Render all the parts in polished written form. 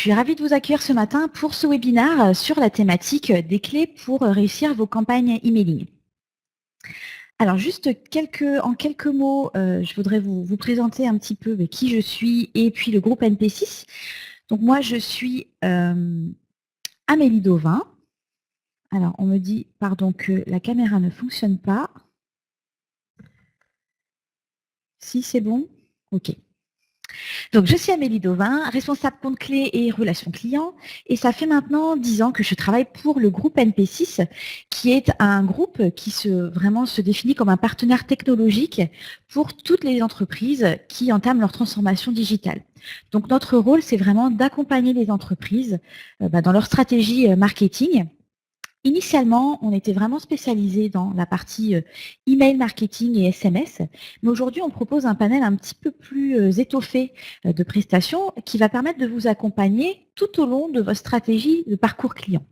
suis ravie de vous accueillir ce matin pour ce webinaire sur la thématique des clés pour réussir vos campagnes emailing. Alors juste en quelques mots, je voudrais vous présenter un petit peu qui je suis et puis le groupe NP6. Donc moi je suis Amélie Dauvin. Alors on me dit pardon que la caméra ne fonctionne pas. Si c'est bon? Ok. Donc, je suis Amélie Dauvin, responsable compte clé et relations clients. Et ça fait maintenant 10 ans que je travaille pour le groupe NP6, qui est un groupe qui vraiment se définit comme un partenaire technologique pour toutes les entreprises qui entament leur transformation digitale. Donc, notre rôle, c'est vraiment d'accompagner les entreprises dans leur stratégie marketing. Initialement, on était vraiment spécialisé dans la partie email marketing et SMS, mais aujourd'hui, on propose un panel un petit peu plus étoffé de prestations qui va permettre de vous accompagner tout au long de votre stratégie de parcours client.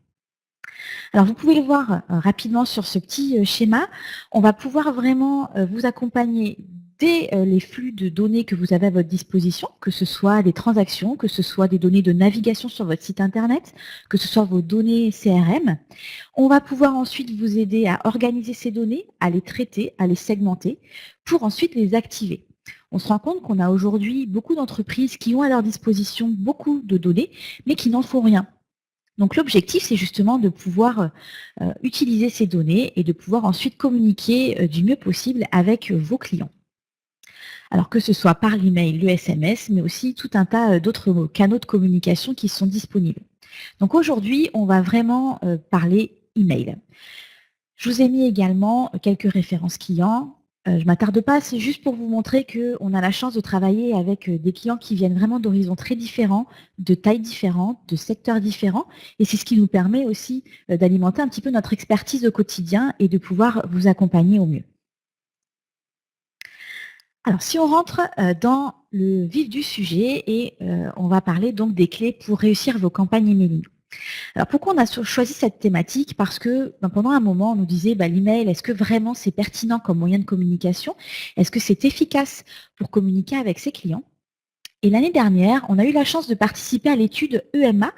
Alors, vous pouvez le voir rapidement sur ce petit schéma. On va pouvoir vraiment vous accompagner dès les flux de données que vous avez à votre disposition, que ce soit des transactions, que ce soit des données de navigation sur votre site internet, que ce soit vos données CRM. On va pouvoir ensuite vous aider à organiser ces données, à les traiter, à les segmenter, pour ensuite les activer. On se rend compte qu'on a aujourd'hui beaucoup d'entreprises qui ont à leur disposition beaucoup de données, mais qui n'en font rien. Donc l'objectif, c'est justement de pouvoir utiliser ces données et de pouvoir ensuite communiquer du mieux possible avec vos clients. Alors que ce soit par l'email, le SMS, mais aussi tout un tas d'autres canaux de communication qui sont disponibles. Donc aujourd'hui, on va vraiment parler email. Je vous ai mis également quelques références clients. Je ne m'attarde pas, c'est juste pour vous montrer qu'on a la chance de travailler avec des clients qui viennent vraiment d'horizons très différents, de tailles différentes, de secteurs différents. Et c'est ce qui nous permet aussi d'alimenter un petit peu notre expertise au quotidien et de pouvoir vous accompagner au mieux. Alors, si on rentre dans le vif du sujet et on va parler donc des clés pour réussir vos campagnes emailing. Alors, pourquoi on a choisi cette thématique? Parce que pendant un moment, on nous disait l'email, est-ce que vraiment c'est pertinent comme moyen de communication? Est-ce que c'est efficace pour communiquer avec ses clients? Et l'année dernière, on a eu la chance de participer à l'étude EMA,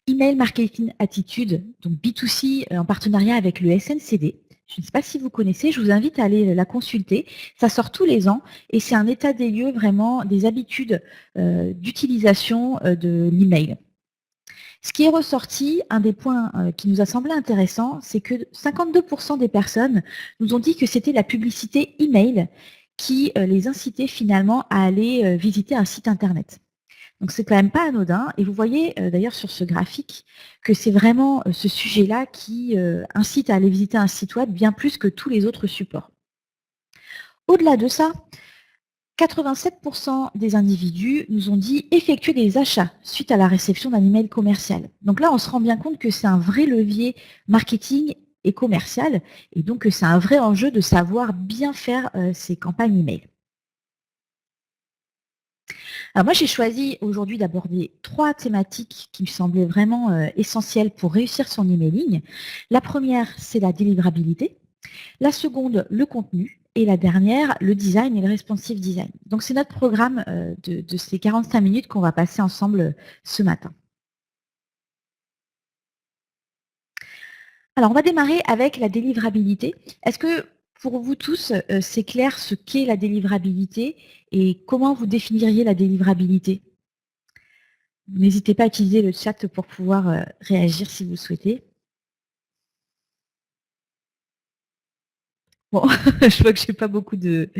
Email Marketing Attitude, donc B2C en partenariat avec le SNCD. Je ne sais pas si vous connaissez, je vous invite à aller la consulter. Ça sort tous les ans et c'est un état des lieux vraiment des habitudes d'utilisation de l'email. Ce qui est ressorti, un des points qui nous a semblé intéressant, c'est que 52% des personnes nous ont dit que c'était la publicité email qui les incitait finalement à aller visiter un site internet. Donc c'est quand même pas anodin. Et vous voyez d'ailleurs sur ce graphique que c'est vraiment ce sujet-là qui incite à aller visiter un site web bien plus que tous les autres supports. Au-delà de ça, 87% des individus nous ont dit effectuer des achats suite à la réception d'un email commercial. Donc là, on se rend bien compte que c'est un vrai levier marketing et commercial, et donc que c'est un vrai enjeu de savoir bien faire ces campagnes email. Alors moi, j'ai choisi aujourd'hui d'aborder 3 thématiques qui me semblaient vraiment essentielles pour réussir son emailing. La première, c'est la délivrabilité. La seconde, le contenu. Et la dernière, le design et le responsive design. Donc, c'est notre programme de ces 45 minutes qu'on va passer ensemble ce matin. Alors, on va démarrer avec la délivrabilité. Est-ce que pour vous tous, c'est clair ce qu'est la délivrabilité et comment vous définiriez la délivrabilité? N'hésitez pas à utiliser le chat pour pouvoir réagir si vous le souhaitez. Bon, je vois que je n'ai pas beaucoup de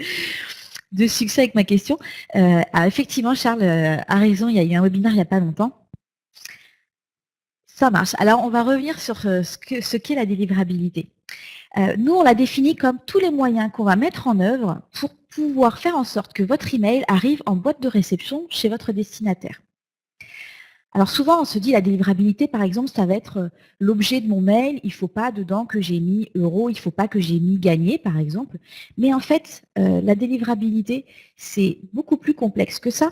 succès avec ma question. Effectivement, Charles a raison, il y a eu un webinaire il n'y a pas longtemps. Ça marche. Alors, on va revenir sur ce qu'est la délivrabilité. Nous, on la définit comme tous les moyens qu'on va mettre en œuvre pour pouvoir faire en sorte que votre email arrive en boîte de réception chez votre destinataire. Alors souvent, on se dit la délivrabilité, par exemple, ça va être l'objet de mon mail, il ne faut pas dedans que j'ai mis euro, il ne faut pas que j'ai mis gagné, par exemple. Mais en fait, la délivrabilité, c'est beaucoup plus complexe que ça.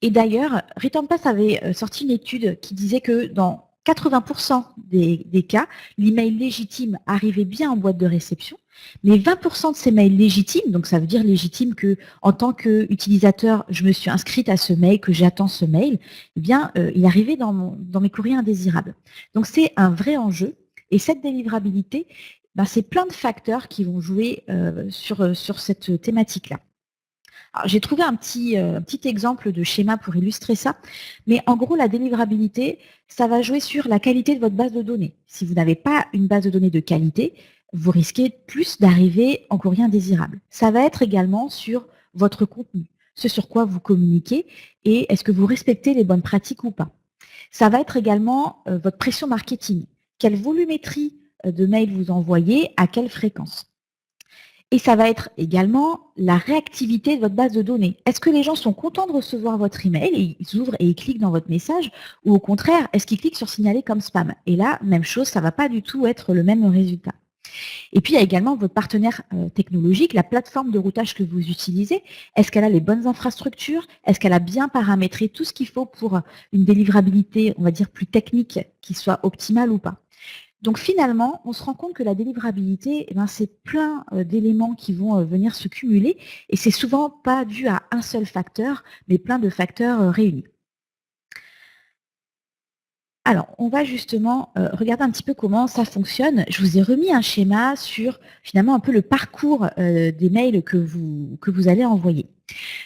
Et d'ailleurs, Return Pass avait sorti une étude qui disait que dans 80% des cas, l'email légitime arrivait bien en boîte de réception, mais 20% de ces mails légitimes, donc ça veut dire légitime que en tant qu'utilisateur, je me suis inscrite à ce mail, que j'attends ce mail, eh bien, il arrivait dans mes courriers indésirables. Donc c'est un vrai enjeu, et cette délivrabilité, ben, c'est plein de facteurs qui vont jouer sur cette thématique-là. J'ai trouvé un petit exemple de schéma pour illustrer ça, mais en gros, la délivrabilité, ça va jouer sur la qualité de votre base de données. Si vous n'avez pas une base de données de qualité, vous risquez plus d'arriver en courrier indésirable. Ça va être également sur votre contenu, ce sur quoi vous communiquez et est-ce que vous respectez les bonnes pratiques ou pas. Ça va être également votre pression marketing. Quelle volumétrie de mails vous envoyez, à quelle fréquence. Et ça va être également la réactivité de votre base de données. Est-ce que les gens sont contents de recevoir votre email et ils ouvrent et ils cliquent dans votre message, ou au contraire, est-ce qu'ils cliquent sur signaler comme spam? Et là, même chose, ça ne va pas du tout être le même résultat. Et puis, il y a également votre partenaire technologique, la plateforme de routage que vous utilisez. Est-ce qu'elle a les bonnes infrastructures? Est-ce qu'elle a bien paramétré tout ce qu'il faut pour une délivrabilité, on va dire, plus technique, qui soit optimale ou pas? Donc finalement, on se rend compte que la délivrabilité, eh ben, c'est plein d'éléments qui vont venir se cumuler et c'est souvent pas dû à un seul facteur, mais plein de facteurs réunis. Alors, on va justement regarder un petit peu comment ça fonctionne. Je vous ai remis un schéma sur finalement un peu le parcours des mails que vous allez envoyer.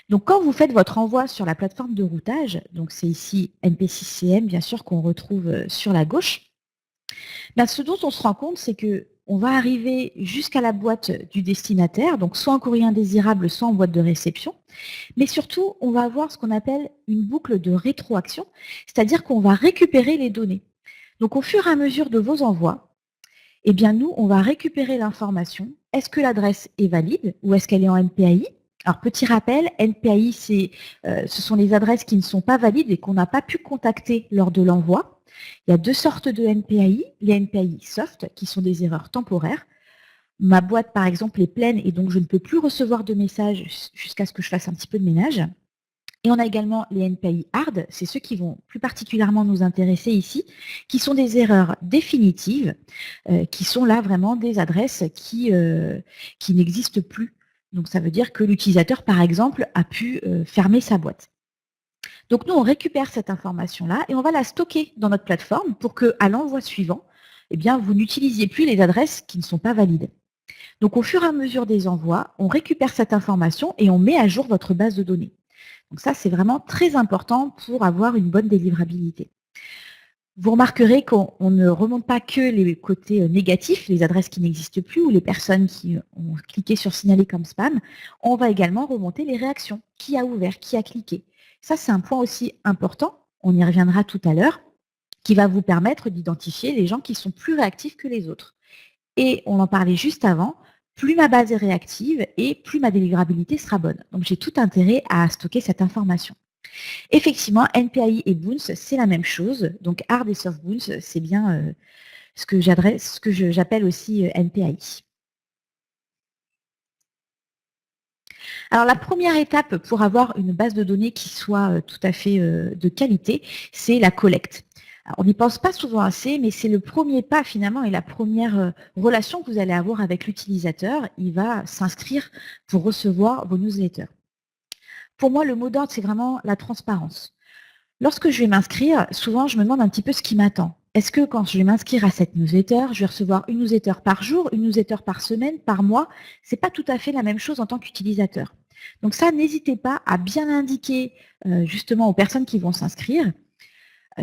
Donc, quand vous faites votre envoi sur la plateforme de routage, donc c'est ici NP6CM, bien sûr, qu'on retrouve sur la gauche, ben, ce dont on se rend compte, c'est que on va arriver jusqu'à la boîte du destinataire, donc soit en courrier indésirable, soit en boîte de réception. Mais surtout, on va avoir ce qu'on appelle une boucle de rétroaction, c'est-à-dire qu'on va récupérer les données. Donc, au fur et à mesure de vos envois, eh bien, nous, on va récupérer l'information. Est-ce que l'adresse est valide ou est-ce qu'elle est en NPAI? Alors, petit rappel, NPAI, ce sont les adresses qui ne sont pas valides et qu'on n'a pas pu contacter lors de l'envoi. Il y a deux sortes de NPAI, les NPAI soft, qui sont des erreurs temporaires. Ma boîte, par exemple, est pleine et donc je ne peux plus recevoir de messages jusqu'à ce que je fasse un petit peu de ménage. Et on a également les NPAI hard, c'est ceux qui vont plus particulièrement nous intéresser ici, qui sont des erreurs définitives, qui sont là vraiment des adresses qui n'existent plus. Donc ça veut dire que l'utilisateur, par exemple, a pu fermer sa boîte. Donc nous, on récupère cette information-là et on va la stocker dans notre plateforme pour qu'à l'envoi suivant, eh bien, vous n'utilisiez plus les adresses qui ne sont pas valides. Donc au fur et à mesure des envois, on récupère cette information et on met à jour votre base de données. Donc ça, c'est vraiment très important pour avoir une bonne délivrabilité. Vous remarquerez qu'on ne remonte pas que les côtés négatifs, les adresses qui n'existent plus ou les personnes qui ont cliqué sur signaler comme spam. On va également remonter les réactions. Qui a ouvert, qui a cliqué. Ça, c'est un point aussi important, on y reviendra tout à l'heure, qui va vous permettre d'identifier les gens qui sont plus réactifs que les autres. Et on en parlait juste avant, plus ma base est réactive et plus ma délivrabilité sera bonne. Donc j'ai tout intérêt à stocker cette information. Effectivement, NPAI et Boons, c'est la même chose. Donc hard et soft Boons, c'est bien ce que j'appelle aussi NPAI. Alors la première étape pour avoir une base de données qui soit tout à fait de qualité, c'est la collecte. Alors, on n'y pense pas souvent assez, mais c'est le premier pas finalement et la première relation que vous allez avoir avec l'utilisateur. Il va s'inscrire pour recevoir vos newsletters. Pour moi, le mot d'ordre, c'est vraiment la transparence. Lorsque je vais m'inscrire, souvent, je me demande un petit peu ce qui m'attend. Est-ce que quand je vais m'inscrire à cette newsletter, je vais recevoir une newsletter par jour, une newsletter par semaine, par mois? Ce n'est pas tout à fait la même chose en tant qu'utilisateur. Donc ça, n'hésitez pas à bien indiquer justement aux personnes qui vont s'inscrire,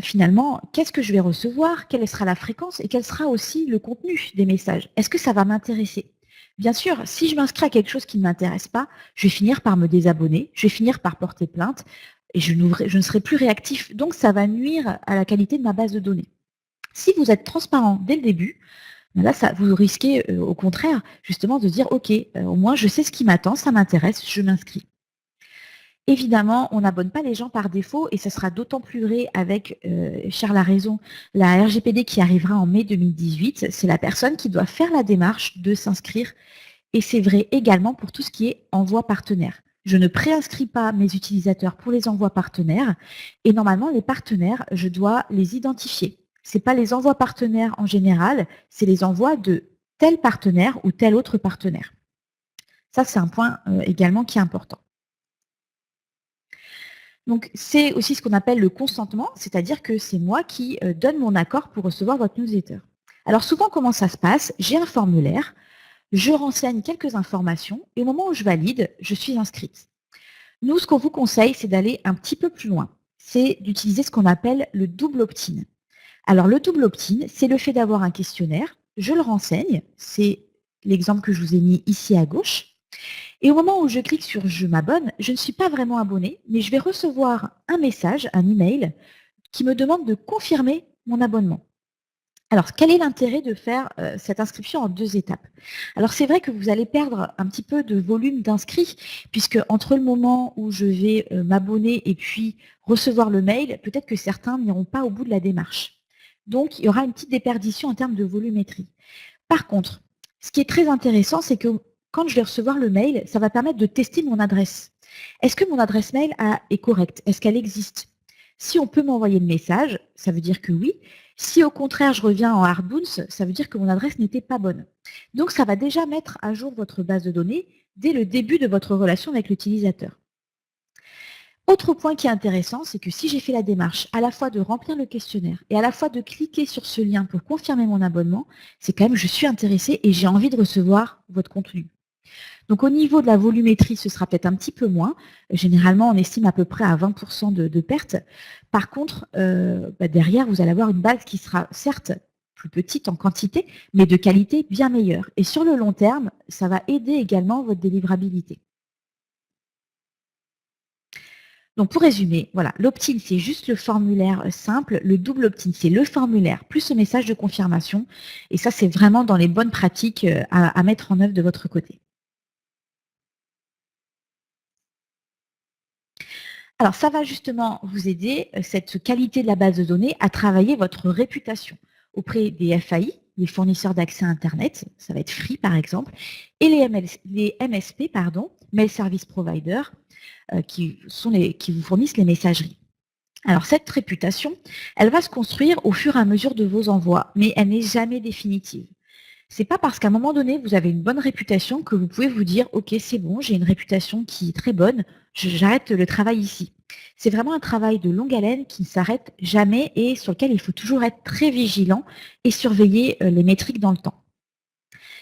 finalement, qu'est-ce que je vais recevoir, quelle sera la fréquence et quel sera aussi le contenu des messages. Est-ce que ça va m'intéresser? Bien sûr, si je m'inscris à quelque chose qui ne m'intéresse pas, je vais finir par me désabonner, je vais finir par porter plainte et je ne serai plus réactif. Donc, ça va nuire à la qualité de ma base de données. Si vous êtes transparent dès le début, là, vous risquez au contraire justement de dire « Ok, au moins je sais ce qui m'attend, ça m'intéresse, je m'inscris ». Évidemment, on n'abonne pas les gens par défaut et ce sera d'autant plus vrai avec, Charles a raison, la RGPD qui arrivera en mai 2018. C'est la personne qui doit faire la démarche de s'inscrire et c'est vrai également pour tout ce qui est envoi partenaire. Je ne préinscris pas mes utilisateurs pour les envois partenaires et normalement, les partenaires, je dois les identifier. Ce n'est pas les envois partenaires en général, c'est les envois de tel partenaire ou tel autre partenaire. Ça, c'est un point également qui est important. Donc, c'est aussi ce qu'on appelle le consentement, c'est-à-dire que c'est moi qui donne mon accord pour recevoir votre newsletter. Alors souvent, comment ça se passe? J'ai un formulaire, je renseigne quelques informations et au moment où je valide, je suis inscrite. Nous, ce qu'on vous conseille, c'est d'aller un petit peu plus loin. C'est d'utiliser ce qu'on appelle le double opt-in. Alors, le double opt-in, c'est le fait d'avoir un questionnaire, je le renseigne, c'est l'exemple que je vous ai mis ici à gauche. Et au moment où je clique sur je m'abonne, je ne suis pas vraiment abonné, mais je vais recevoir un message, un email, qui me demande de confirmer mon abonnement. Alors, quel est l'intérêt de faire cette inscription en 2 étapes? Alors, c'est vrai que vous allez perdre un petit peu de volume d'inscrits, puisque entre le moment où je vais m'abonner et puis recevoir le mail, peut-être que certains n'iront pas au bout de la démarche. Donc, il y aura une petite déperdition en termes de volumétrie. Par contre, ce qui est très intéressant, c'est que quand je vais recevoir le mail, ça va permettre de tester mon adresse. Est-ce que mon adresse mail est correcte? Est-ce qu'elle existe? Si on peut m'envoyer le message, ça veut dire que oui. Si au contraire je reviens en hard bounce, ça veut dire que mon adresse n'était pas bonne. Donc ça va déjà mettre à jour votre base de données dès le début de votre relation avec l'utilisateur. Autre point qui est intéressant, c'est que si j'ai fait la démarche à la fois de remplir le questionnaire et à la fois de cliquer sur ce lien pour confirmer mon abonnement, c'est quand même je suis intéressée et j'ai envie de recevoir votre contenu. Donc au niveau de la volumétrie, ce sera peut-être un petit peu moins. Généralement, on estime à peu près à 20% de perte. Par contre, derrière, vous allez avoir une base qui sera certes plus petite en quantité, mais de qualité bien meilleure. Et sur le long terme, ça va aider également votre délivrabilité. Donc pour résumer, voilà, l'opt-in, c'est juste le formulaire simple. Le double opt-in, c'est le formulaire plus le message de confirmation. Et ça, c'est vraiment dans les bonnes pratiques à mettre en œuvre de votre côté. Alors, ça va justement vous aider, cette qualité de la base de données, à travailler votre réputation auprès des FAI, les fournisseurs d'accès à Internet, ça va être Free par exemple, et les MSP, Mail Service Provider, qui vous fournissent les messageries. Alors, cette réputation, elle va se construire au fur et à mesure de vos envois, mais elle n'est jamais définitive. C'est pas parce qu'à un moment donné, vous avez une bonne réputation que vous pouvez vous dire « Ok, c'est bon, j'ai une réputation qui est très bonne, j'arrête le travail ici ». C'est vraiment un travail de longue haleine qui ne s'arrête jamais et sur lequel il faut toujours être très vigilant et surveiller les métriques dans le temps.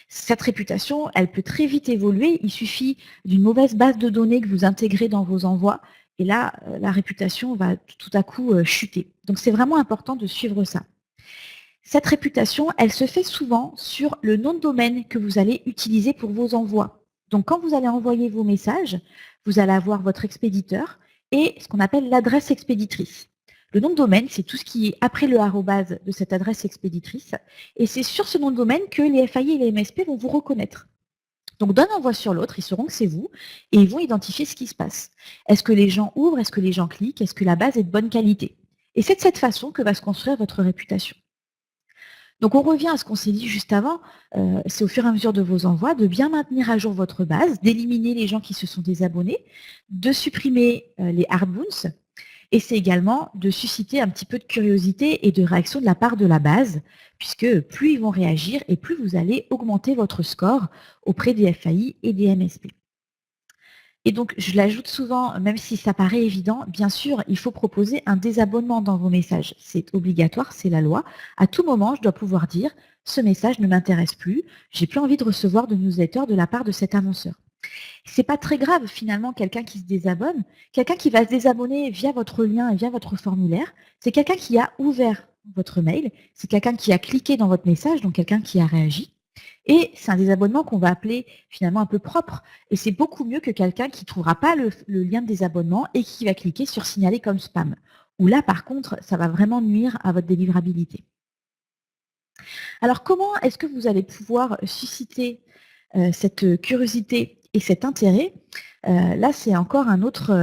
Cette réputation, elle peut très vite évoluer. Il suffit d'une mauvaise base de données que vous intégrez dans vos envois et là, la réputation va tout à coup chuter. Donc, c'est vraiment important de suivre ça. Cette réputation, elle se fait souvent sur le nom de domaine que vous allez utiliser pour vos envois. Donc, quand vous allez envoyer vos messages, vous allez avoir votre expéditeur et ce qu'on appelle l'adresse expéditrice. Le nom de domaine, c'est tout ce qui est après le arrobase de cette adresse expéditrice. Et c'est sur ce nom de domaine que les FAI et les MSP vont vous reconnaître. Donc, d'un envoi sur l'autre, ils sauront que c'est vous et ils vont identifier ce qui se passe. Est-ce que les gens ouvrent? Est-ce que les gens cliquent? Est-ce que la base est de bonne qualité? Et c'est de cette façon que va se construire votre réputation. Donc, on revient à ce qu'on s'est dit juste avant, c'est au fur et à mesure de vos envois de bien maintenir à jour votre base, d'éliminer les gens qui se sont désabonnés, de supprimer les hard bounce, et c'est également de susciter un petit peu de curiosité et de réaction de la part de la base, puisque plus ils vont réagir et plus vous allez augmenter votre score auprès des FAI et des MSP. Et donc, je l'ajoute souvent, même si ça paraît évident, bien sûr, il faut proposer un désabonnement dans vos messages. C'est obligatoire, c'est la loi. À tout moment, je dois pouvoir dire « ce message ne m'intéresse plus, j'ai plus envie de recevoir de newsletter de la part de cet annonceur ». C'est pas très grave, finalement, quelqu'un qui se désabonne. Quelqu'un qui va se désabonner via votre lien et via votre formulaire, c'est quelqu'un qui a ouvert votre mail, c'est quelqu'un qui a cliqué dans votre message, donc quelqu'un qui a réagi. Et c'est un désabonnement qu'on va appeler finalement un peu propre. Et c'est beaucoup mieux que quelqu'un qui ne trouvera pas le lien de désabonnement et qui va cliquer sur signaler comme spam. Où là, par contre, ça va vraiment nuire à votre délivrabilité. Alors, comment est-ce que vous allez pouvoir susciter cette curiosité et cet intérêt? Là, c'est encore un autre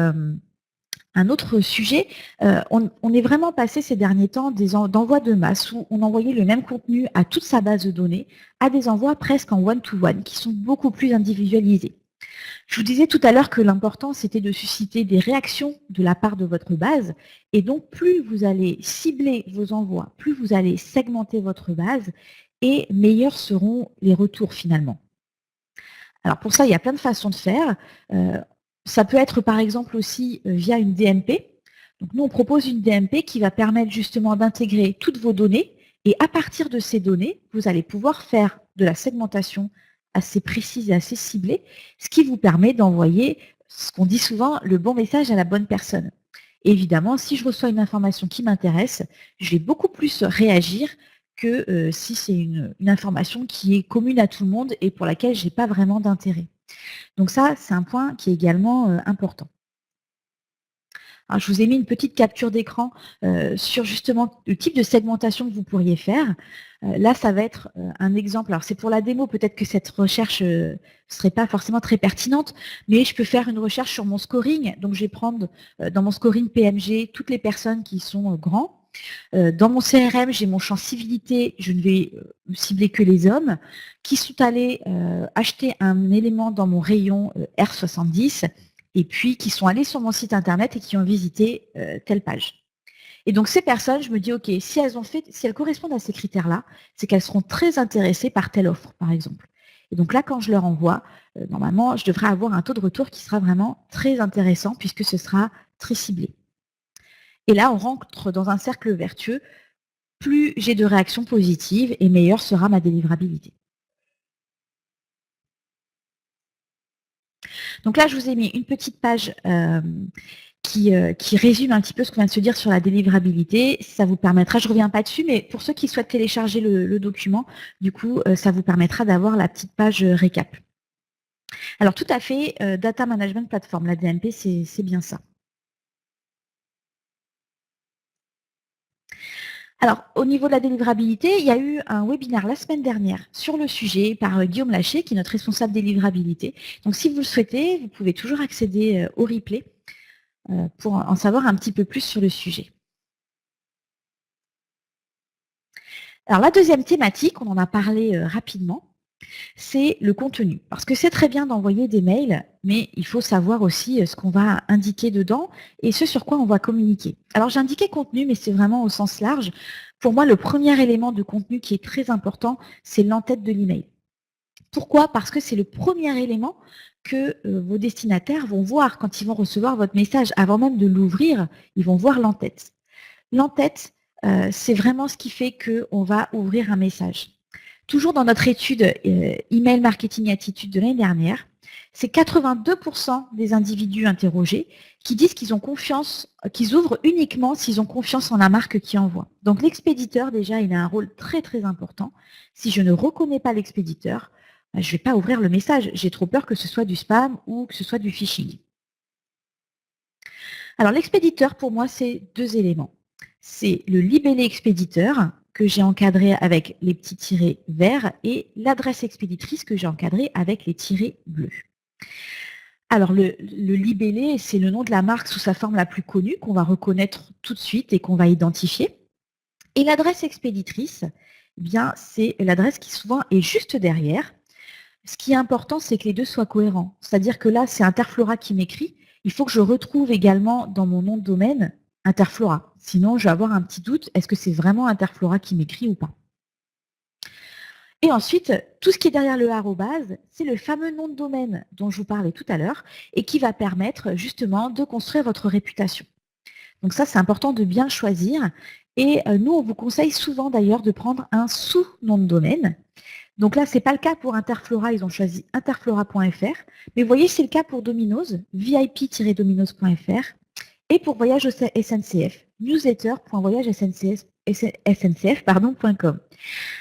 sujet. On est vraiment passé ces derniers temps d'envois de masse où on envoyait le même contenu à toute sa base de données à des envois presque en one-to-one qui sont beaucoup plus individualisés. Je vous disais tout à l'heure que l'important, c'était de susciter des réactions de la part de votre base. Et donc, plus vous allez cibler vos envois, plus vous allez segmenter votre base, et meilleurs seront les retours finalement. Alors pour ça, il y a plein de façons de faire. Ça peut être par exemple aussi via une DMP. Donc nous, on propose une DMP qui va permettre justement d'intégrer toutes vos données. Et à partir de ces données, vous allez pouvoir faire de la segmentation assez précise et assez ciblée, ce qui vous permet d'envoyer ce qu'on dit souvent, le bon message à la bonne personne. Et évidemment, si je reçois une information qui m'intéresse, je vais beaucoup plus réagir que si c'est une information qui est commune à tout le monde et pour laquelle je n'ai pas vraiment d'intérêt. Donc ça, c'est un point qui est également important. Alors, je vous ai mis une petite capture d'écran sur justement le type de segmentation que vous pourriez faire. Là, ça va être un exemple. Alors, c'est pour la démo, peut-être que cette recherche ne serait pas forcément très pertinente, mais je peux faire une recherche sur mon scoring. Donc, je vais prendre dans mon scoring PMG toutes les personnes qui sont grands. Dans mon CRM, j'ai mon champ civilité, je ne vais cibler que les hommes qui sont allés acheter un élément dans mon rayon R70 et puis qui sont allés sur mon site internet et qui ont visité telle page. Et donc ces personnes, je me dis, ok, si elles correspondent à ces critères-là, c'est qu'elles seront très intéressées par telle offre, par exemple. Et donc là, quand je leur envoie, normalement, je devrais avoir un taux de retour qui sera vraiment très intéressant puisque ce sera très ciblé. Et là, on rentre dans un cercle vertueux. Plus j'ai de réactions positives et meilleure sera ma délivrabilité. Donc là, je vous ai mis une petite page qui résume un petit peu ce qu'on vient de se dire sur la délivrabilité. Ça vous permettra, je ne reviens pas dessus, mais pour ceux qui souhaitent télécharger le document, du coup, ça vous permettra d'avoir la petite page récap. Alors tout à fait, Data Management Platform, la DMP, c'est bien ça. Alors, au niveau de la délivrabilité, il y a eu un webinaire la semaine dernière sur le sujet par Guillaume Laché, qui est notre responsable délivrabilité. Donc, si vous le souhaitez, vous pouvez toujours accéder au replay pour en savoir un petit peu plus sur le sujet. Alors, la deuxième thématique, on en a parlé rapidement, c'est le contenu. Parce que c'est très bien d'envoyer des mails, mais il faut savoir aussi ce qu'on va indiquer dedans et ce sur quoi on va communiquer. Alors, j'ai indiqué contenu, mais c'est vraiment au sens large. Pour moi, le premier élément de contenu qui est très important, c'est l'entête de l'email. Pourquoi? Parce que c'est le premier élément que vos destinataires vont voir quand ils vont recevoir votre message. Avant même de l'ouvrir, ils vont voir l'entête. L'entête, c'est vraiment ce qui fait qu'on va ouvrir un message. Toujours dans notre étude Email Marketing Attitude de l'année dernière, c'est 82% des individus interrogés qui disent qu'ils ont confiance, qu'ils ouvrent uniquement s'ils ont confiance en la marque qui envoie. Donc l'expéditeur, déjà, il a un rôle très très important. Si je ne reconnais pas l'expéditeur, je ne vais pas ouvrir le message. J'ai trop peur que ce soit du spam ou que ce soit du phishing. Alors l'expéditeur, pour moi, c'est deux éléments. C'est le libellé expéditeur que j'ai encadré avec les petits tirets verts et l'adresse expéditrice que j'ai encadrée avec les tirets bleus. Alors le libellé, c'est le nom de la marque sous sa forme la plus connue qu'on va reconnaître tout de suite et qu'on va identifier. Et l'adresse expéditrice, eh bien, c'est l'adresse qui souvent est juste derrière. Ce qui est important, c'est que les deux soient cohérents. C'est-à-dire que là, c'est Interflora qui m'écrit. Il faut que je retrouve également dans mon nom de domaine Interflora. Sinon, je vais avoir un petit doute. Est-ce que c'est vraiment Interflora qui m'écrit ou pas? Et ensuite, tout ce qui est derrière le arrobase, c'est le fameux nom de domaine dont je vous parlais tout à l'heure et qui va permettre justement de construire votre réputation. Donc ça, c'est important de bien choisir. Et nous, on vous conseille souvent d'ailleurs de prendre un sous-nom de domaine. Donc là, ce n'est pas le cas pour Interflora, ils ont choisi interflora.fr. Mais vous voyez, c'est le cas pour Domino's, vip-dominos.fr. Et pour Voyage SNCF, newsletter.voyagesncf.com.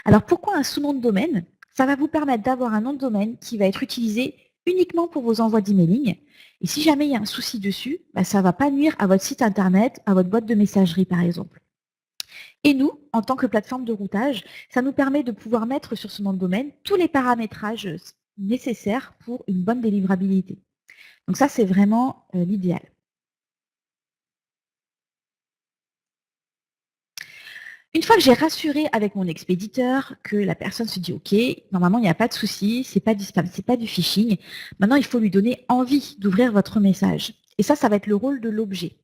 Alors pourquoi un sous-nom de domaine? Ça va vous permettre d'avoir un nom de domaine qui va être utilisé uniquement pour vos envois d'emailing. Et si jamais il y a un souci dessus, ça ne va pas nuire à votre site internet, à votre boîte de messagerie par exemple. Et nous, en tant que plateforme de routage, ça nous permet de pouvoir mettre sur ce nom de domaine tous les paramétrages nécessaires pour une bonne délivrabilité. Donc ça, c'est vraiment l'idéal. Une fois que j'ai rassuré avec mon expéditeur que la personne se dit OK, normalement il n'y a pas de souci, c'est pas du spam, c'est pas du phishing. Maintenant, il faut lui donner envie d'ouvrir votre message. Et ça va être le rôle de l'objet.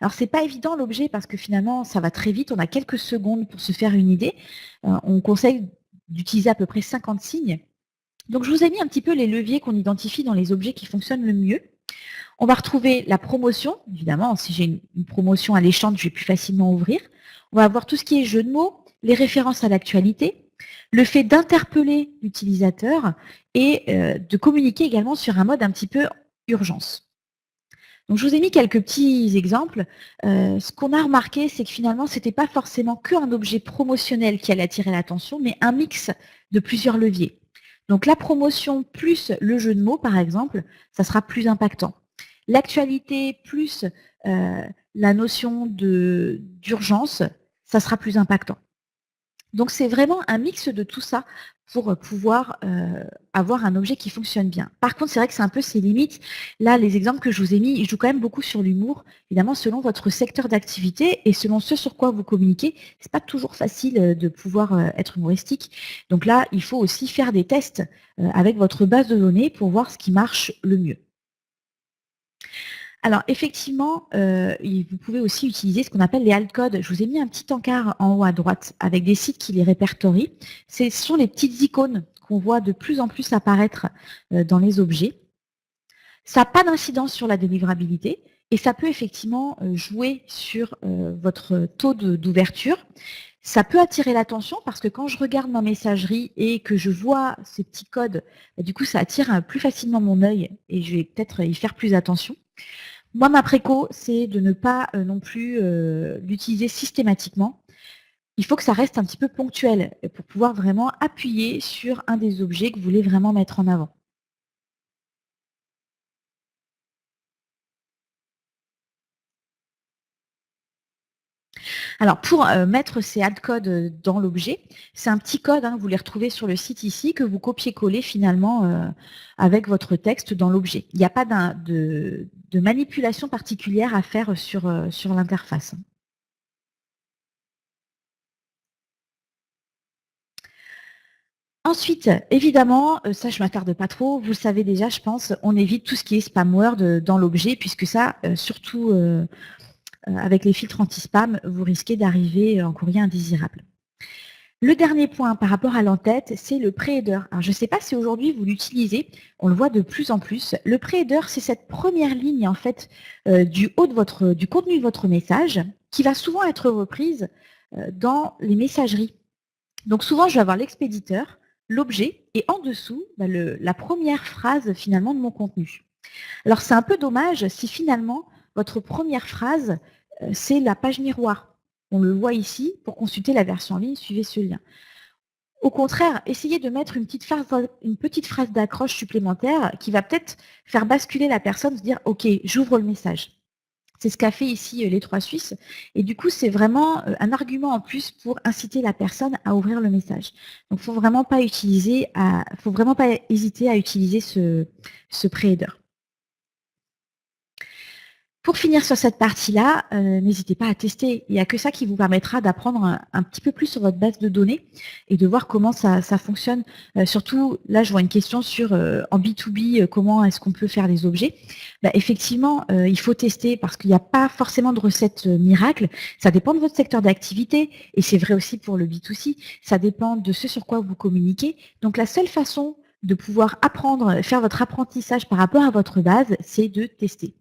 Alors, c'est pas évident l'objet parce que finalement, ça va très vite. On a quelques secondes pour se faire une idée. On conseille d'utiliser à peu près 50 signes. Donc, je vous ai mis un petit peu les leviers qu'on identifie dans les objets qui fonctionnent le mieux. On va retrouver la promotion. Évidemment, si j'ai une promotion alléchante, je vais plus facilement ouvrir. On va avoir tout ce qui est jeu de mots, les références à l'actualité, le fait d'interpeller l'utilisateur et de communiquer également sur un mode un petit peu urgence. Donc, je vous ai mis quelques petits exemples. Ce qu'on a remarqué, c'est que finalement, ce n'était pas forcément qu'un objet promotionnel qui allait attirer l'attention, mais un mix de plusieurs leviers. Donc, la promotion plus le jeu de mots, par exemple, ça sera plus impactant. L'actualité plus la notion d'urgence, ça sera plus impactant. Donc, c'est vraiment un mix de tout ça pour pouvoir avoir un objet qui fonctionne bien. Par contre, c'est vrai que c'est un peu ses limites. Là, les exemples que je vous ai mis, ils jouent quand même beaucoup sur l'humour, évidemment, selon votre secteur d'activité et selon ce sur quoi vous communiquez. C'est pas toujours facile de pouvoir être humoristique. Donc là, il faut aussi faire des tests avec votre base de données pour voir ce qui marche le mieux. Alors effectivement, vous pouvez aussi utiliser ce qu'on appelle les altcodes. Je vous ai mis un petit encart en haut à droite avec des sites qui les répertorient. Ce sont les petites icônes qu'on voit de plus en plus apparaître dans les objets. Ça n'a pas d'incidence sur la délivrabilité et ça peut effectivement jouer sur votre taux d'ouverture. Ça peut attirer l'attention parce que quand je regarde ma messagerie et que je vois ces petits codes, du coup ça attire plus facilement mon œil et je vais peut-être y faire plus attention. Moi, ma préco, c'est de ne pas non plus l'utiliser systématiquement. Il faut que ça reste un petit peu ponctuel pour pouvoir vraiment appuyer sur un des objets que vous voulez vraiment mettre en avant. Alors, pour mettre ces altcodes dans l'objet, c'est un petit code, hein, vous les retrouvez sur le site ici, que vous copiez-collez finalement avec votre texte dans l'objet. Il n'y a pas de manipulation particulière à faire sur l'interface. Ensuite, évidemment, ça je m'attarde pas trop, vous le savez déjà, je pense, on évite tout ce qui est spamword dans l'objet, puisque ça, surtout avec les filtres anti-spam, vous risquez d'arriver en courrier indésirable. Le dernier point par rapport à l'entête, c'est le pré-header. Alors, je ne sais pas si aujourd'hui vous l'utilisez, on le voit de plus en plus. Le pré-header, c'est cette première ligne en fait du haut du contenu de votre message qui va souvent être reprise dans les messageries. Donc souvent, je vais avoir l'expéditeur, l'objet et en dessous, la première phrase finalement de mon contenu. Alors c'est un peu dommage si finalement votre première phrase, c'est la page miroir. On le voit ici, pour consulter la version en ligne, suivez ce lien. Au contraire, essayez de mettre une petite phrase d'accroche supplémentaire qui va peut-être faire basculer la personne, se dire « Ok, j'ouvre le message ». C'est ce qu'a fait ici les trois Suisses. Et du coup, c'est vraiment un argument en plus pour inciter la personne à ouvrir le message. Donc, faut vraiment pas hésiter à utiliser ce pré-header. Pour finir sur cette partie-là, n'hésitez pas à tester. Il n'y a que ça qui vous permettra d'apprendre un petit peu plus sur votre base de données et de voir comment ça fonctionne. Surtout, là, je vois une question sur en B2B, comment est-ce qu'on peut faire des objets. Effectivement, il faut tester parce qu'il n'y a pas forcément de recette miracle. Ça dépend de votre secteur d'activité et c'est vrai aussi pour le B2C. Ça dépend de ce sur quoi vous communiquez. Donc, la seule façon de pouvoir apprendre, faire votre apprentissage par rapport à votre base, c'est de tester.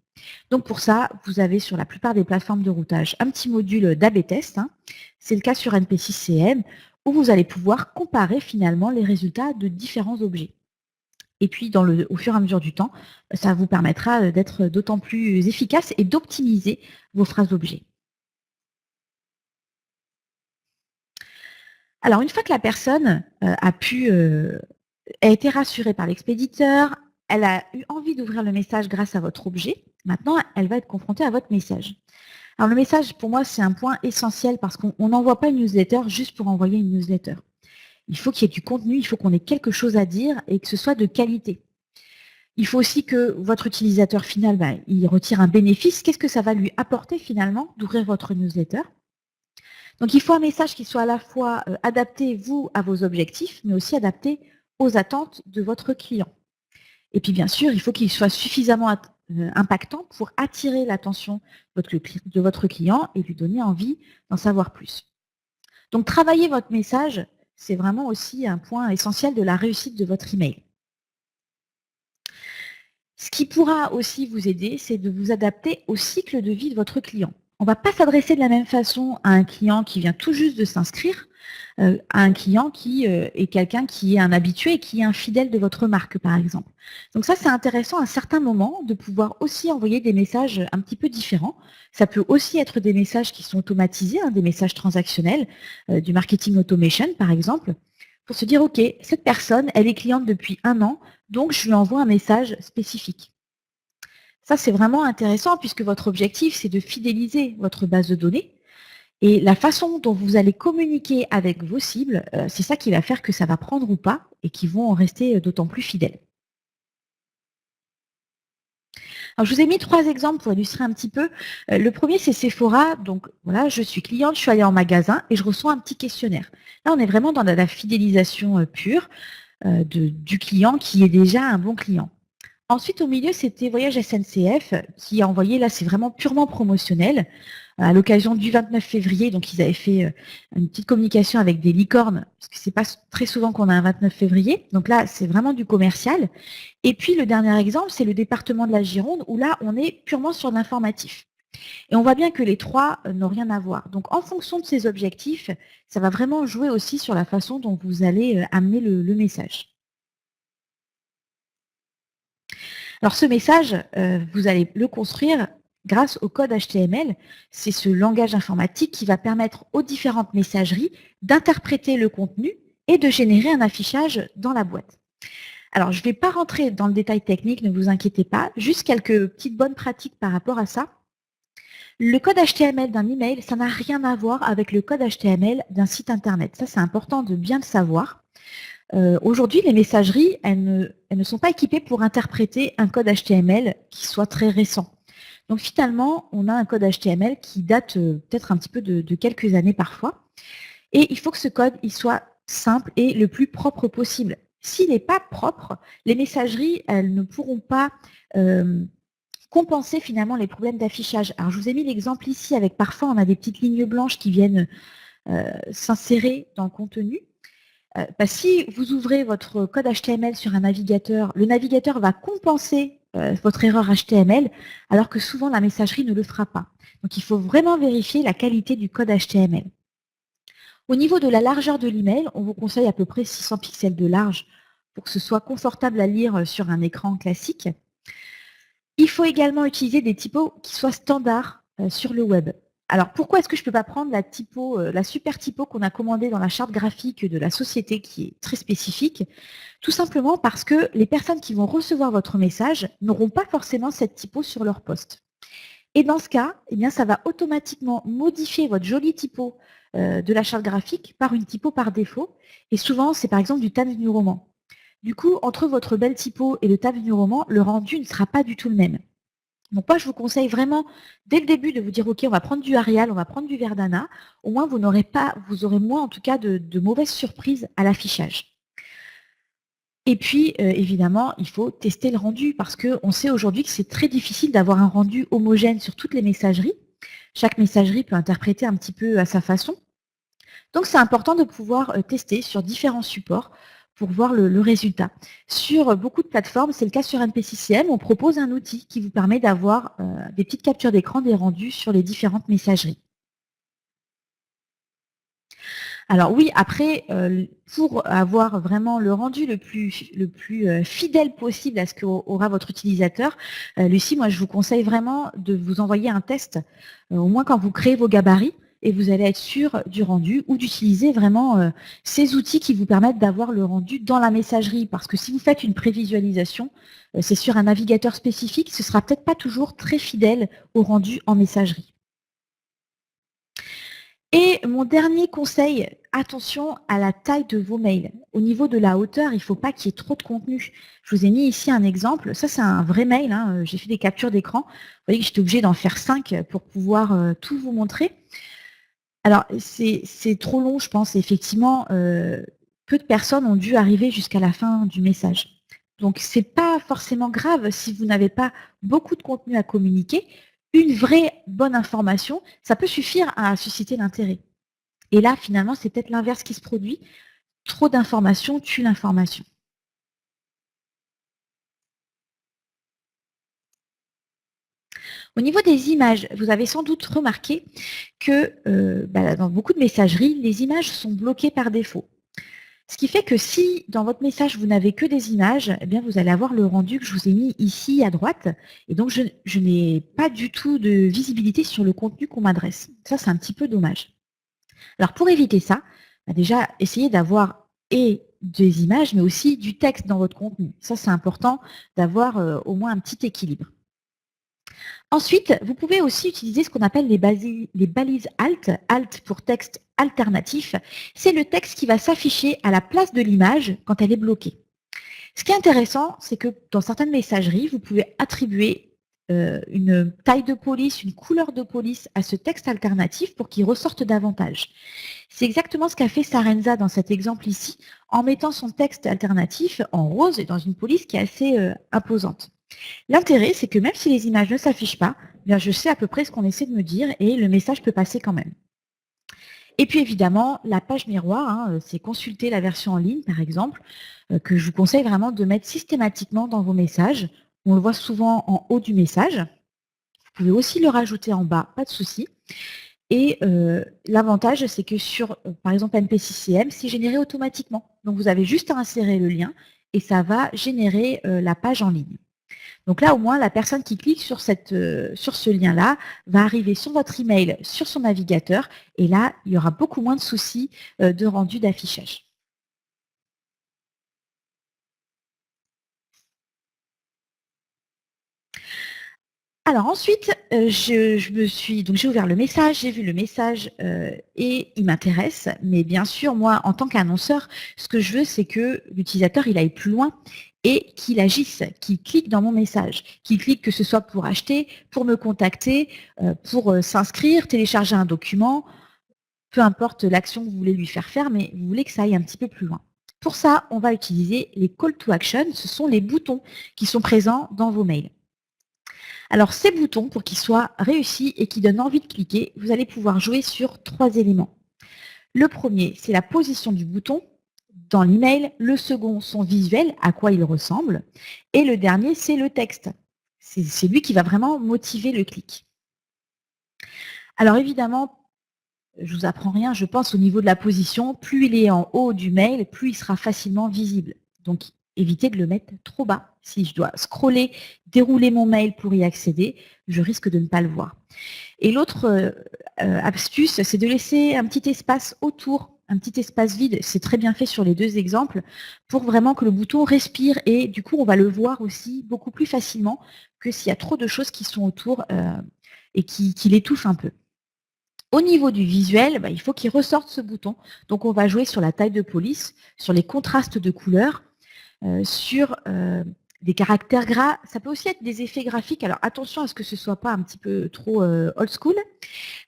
Donc pour ça, vous avez sur la plupart des plateformes de routage un petit module d'A/B test. Hein. C'est le cas sur NP6CM où vous allez pouvoir comparer finalement les résultats de différents objets. Et puis au fur et à mesure du temps, ça vous permettra d'être d'autant plus efficace et d'optimiser vos phrases d'objets. Alors une fois que la personne a été rassurée par l'expéditeur, elle a eu envie d'ouvrir le message grâce à votre objet, maintenant elle va être confrontée à votre message. Alors le message, pour moi, c'est un point essentiel parce qu'on n'envoie pas une newsletter juste pour envoyer une newsletter. Il faut qu'il y ait du contenu, il faut qu'on ait quelque chose à dire et que ce soit de qualité. Il faut aussi que votre utilisateur final, il retire un bénéfice. Qu'est-ce que ça va lui apporter finalement d'ouvrir votre newsletter? Donc, il faut un message qui soit à la fois adapté, vous, à vos objectifs, mais aussi adapté aux attentes de votre client. Et puis, bien sûr, il faut qu'il soit suffisamment impactant pour attirer l'attention de votre client et lui donner envie d'en savoir plus. Donc, travailler votre message, c'est vraiment aussi un point essentiel de la réussite de votre email. Ce qui pourra aussi vous aider, c'est de vous adapter au cycle de vie de votre client. On ne va pas s'adresser de la même façon à un client qui vient tout juste de s'inscrire, à un client qui est quelqu'un qui est un habitué et qui est un fidèle de votre marque, par exemple. Donc ça, c'est intéressant à certains moments de pouvoir aussi envoyer des messages un petit peu différents. Ça peut aussi être des messages qui sont automatisés, des messages transactionnels, du marketing automation, par exemple, pour se dire, OK, cette personne, elle est cliente depuis 1 an, donc je lui envoie un message spécifique. Ça, c'est vraiment intéressant puisque votre objectif, c'est de fidéliser votre base de données. Et la façon dont vous allez communiquer avec vos cibles, c'est ça qui va faire que ça va prendre ou pas et qui vont en rester d'autant plus fidèles. Alors, je vous ai mis 3 exemples pour illustrer un petit peu. Le premier, c'est Sephora. Donc, voilà, je suis cliente, je suis allée en magasin et je reçois un petit questionnaire. Là, on est vraiment dans la fidélisation pure du client qui est déjà un bon client. Ensuite, au milieu, c'était Voyage SNCF qui a envoyé, là, c'est vraiment purement promotionnel. À l'occasion du 29 février, donc ils avaient fait une petite communication avec des licornes, parce que c'est pas très souvent qu'on a un 29 février. Donc là, c'est vraiment du commercial. Et puis, le dernier exemple, c'est le département de la Gironde, où là, on est purement sur l'informatif. Et on voit bien que les 3 n'ont rien à voir. Donc, en fonction de ces objectifs, ça va vraiment jouer aussi sur la façon dont vous allez amener le message. Alors ce message, vous allez le construire grâce au code HTML. C'est ce langage informatique qui va permettre aux différentes messageries d'interpréter le contenu et de générer un affichage dans la boîte. Alors, je ne vais pas rentrer dans le détail technique, ne vous inquiétez pas, juste quelques petites bonnes pratiques par rapport à ça. Le code HTML d'un email, ça n'a rien à voir avec le code HTML d'un site internet. Ça, c'est important de bien le savoir. Aujourd'hui, les messageries, elles ne sont pas équipées pour interpréter un code HTML qui soit très récent. Donc finalement, on a un code HTML qui date peut-être un petit peu de quelques années parfois. Et il faut que ce code il soit simple et le plus propre possible. S'il n'est pas propre, les messageries, elles ne pourront pas compenser finalement les problèmes d'affichage. Alors je vous ai mis l'exemple ici avec parfois on a des petites lignes blanches qui viennent s'insérer dans le contenu. Si vous ouvrez votre code HTML sur un navigateur, le navigateur va compenser votre erreur HTML, alors que souvent la messagerie ne le fera pas. Donc il faut vraiment vérifier la qualité du code HTML. Au niveau de la largeur de l'email, on vous conseille à peu près 600 pixels de large pour que ce soit confortable à lire sur un écran classique. Il faut également utiliser des typos qui soient standards sur le web. Alors, pourquoi est-ce que je ne peux pas prendre la super typo qu'on a commandée dans la charte graphique de la société qui est très spécifique? Tout simplement parce que les personnes qui vont recevoir votre message n'auront pas forcément cette typo sur leur poste. Et dans ce cas, eh bien, ça va automatiquement modifier votre jolie typo de la charte graphique par une typo par défaut. Et souvent, c'est par exemple du Times New Roman. Du coup, entre votre belle typo et le Times New Roman, le rendu ne sera pas du tout le même. Donc moi, je vous conseille vraiment, dès le début, de vous dire, OK, on va prendre du Arial, on va prendre du Verdana. Au moins, vous aurez moins, en tout cas, de mauvaises surprises à l'affichage. Et puis, évidemment, il faut tester le rendu parce qu'on sait aujourd'hui que c'est très difficile d'avoir un rendu homogène sur toutes les messageries. Chaque messagerie peut interpréter un petit peu à sa façon. Donc, c'est important de pouvoir tester sur différents supports pour voir le résultat. Sur beaucoup de plateformes, c'est le cas sur NPCCM, on propose un outil qui vous permet d'avoir des petites captures d'écran des rendus sur les différentes messageries. Alors oui, après, pour avoir vraiment le rendu le plus fidèle possible à ce qu'aura votre utilisateur, Lucie, moi je vous conseille vraiment de vous envoyer un test, au moins quand vous créez vos gabarits, et vous allez être sûr du rendu ou d'utiliser vraiment ces outils qui vous permettent d'avoir le rendu dans la messagerie. Parce que si vous faites une prévisualisation, c'est sur un navigateur spécifique, ce ne sera peut-être pas toujours très fidèle au rendu en messagerie. Et mon dernier conseil, attention à la taille de vos mails. Au niveau de la hauteur, il ne faut pas qu'il y ait trop de contenu. Je vous ai mis ici un exemple. Ça, c'est un vrai mail. J'ai fait des captures d'écran. Vous voyez que j'étais obligée d'en faire 5 pour pouvoir tout vous montrer. Alors, c'est trop long, je pense. Effectivement, peu de personnes ont dû arriver jusqu'à la fin du message. Donc, c'est pas forcément grave si vous n'avez pas beaucoup de contenu à communiquer. Une vraie bonne information, ça peut suffire à susciter l'intérêt. Et là, finalement, c'est peut-être l'inverse qui se produit. Trop d'informations tue l'information. Au niveau des images, vous avez sans doute remarqué que dans beaucoup de messageries, les images sont bloquées par défaut. Ce qui fait que si dans votre message, vous n'avez que des images, eh bien, vous allez avoir le rendu que je vous ai mis ici à droite. Et donc, je n'ai pas du tout de visibilité sur le contenu qu'on m'adresse. Ça, c'est un petit peu dommage. Alors, pour éviter ça, déjà, essayez d'avoir et des images, mais aussi du texte dans votre contenu. Ça, c'est important d'avoir au moins un petit équilibre. Ensuite, vous pouvez aussi utiliser ce qu'on appelle les balises alt. Alt pour texte alternatif. C'est le texte qui va s'afficher à la place de l'image quand elle est bloquée. Ce qui est intéressant, c'est que dans certaines messageries, vous pouvez attribuer une taille de police, une couleur de police à ce texte alternatif pour qu'il ressorte davantage. C'est exactement ce qu'a fait Sarenza dans cet exemple ici, en mettant son texte alternatif en rose et dans une police qui est assez imposante. L'intérêt, c'est que même si les images ne s'affichent pas, bien je sais à peu près ce qu'on essaie de me dire et le message peut passer quand même. Et puis évidemment, la page miroir, c'est consulter la version en ligne, par exemple, que je vous conseille vraiment de mettre systématiquement dans vos messages. On le voit souvent en haut du message. Vous pouvez aussi le rajouter en bas, pas de souci. Et l'avantage, c'est que sur, par exemple, NP6CM, c'est généré automatiquement. Donc, vous avez juste à insérer le lien et ça va générer la page en ligne. Donc là, au moins, la personne qui clique sur ce lien-là va arriver sur votre email, sur son navigateur, et là, il y aura beaucoup moins de soucis de rendu d'affichage. Alors ensuite, j'ai ouvert le message, j'ai vu le message et il m'intéresse. Mais bien sûr, moi, en tant qu'annonceur, ce que je veux, c'est que l'utilisateur, il aille plus loin et qu'il agisse, qu'il clique dans mon message, qu'il clique que ce soit pour acheter, pour me contacter, pour s'inscrire, télécharger un document, peu importe l'action que vous voulez lui faire faire, mais vous voulez que ça aille un petit peu plus loin. Pour ça, on va utiliser les call to action. Ce sont les boutons qui sont présents dans vos mails. Alors, ces boutons, pour qu'ils soient réussis et qu'ils donnent envie de cliquer, vous allez pouvoir jouer sur 3 éléments. Le premier, c'est la position du bouton dans l'email. Le second, son visuel, à quoi il ressemble. Et le dernier, c'est le texte. C'est lui qui va vraiment motiver le clic. Alors évidemment, je ne vous apprends rien, je pense au niveau de la position, plus il est en haut du mail, plus il sera facilement visible. Donc, évitez de le mettre trop bas. Si je dois scroller, dérouler mon mail pour y accéder, je risque de ne pas le voir. Et l'autre astuce, c'est de laisser un petit espace autour, un petit espace vide. C'est très bien fait sur les deux exemples pour vraiment que le bouton respire et du coup, on va le voir aussi beaucoup plus facilement que s'il y a trop de choses qui sont autour et qui l'étouffent un peu. Au niveau du visuel, il faut qu'il ressorte ce bouton. Donc, on va jouer sur la taille de police, sur les contrastes de couleurs, sur des caractères gras. Ça peut aussi être des effets graphiques. Alors, attention à ce que ce ne soit pas un petit peu trop old school.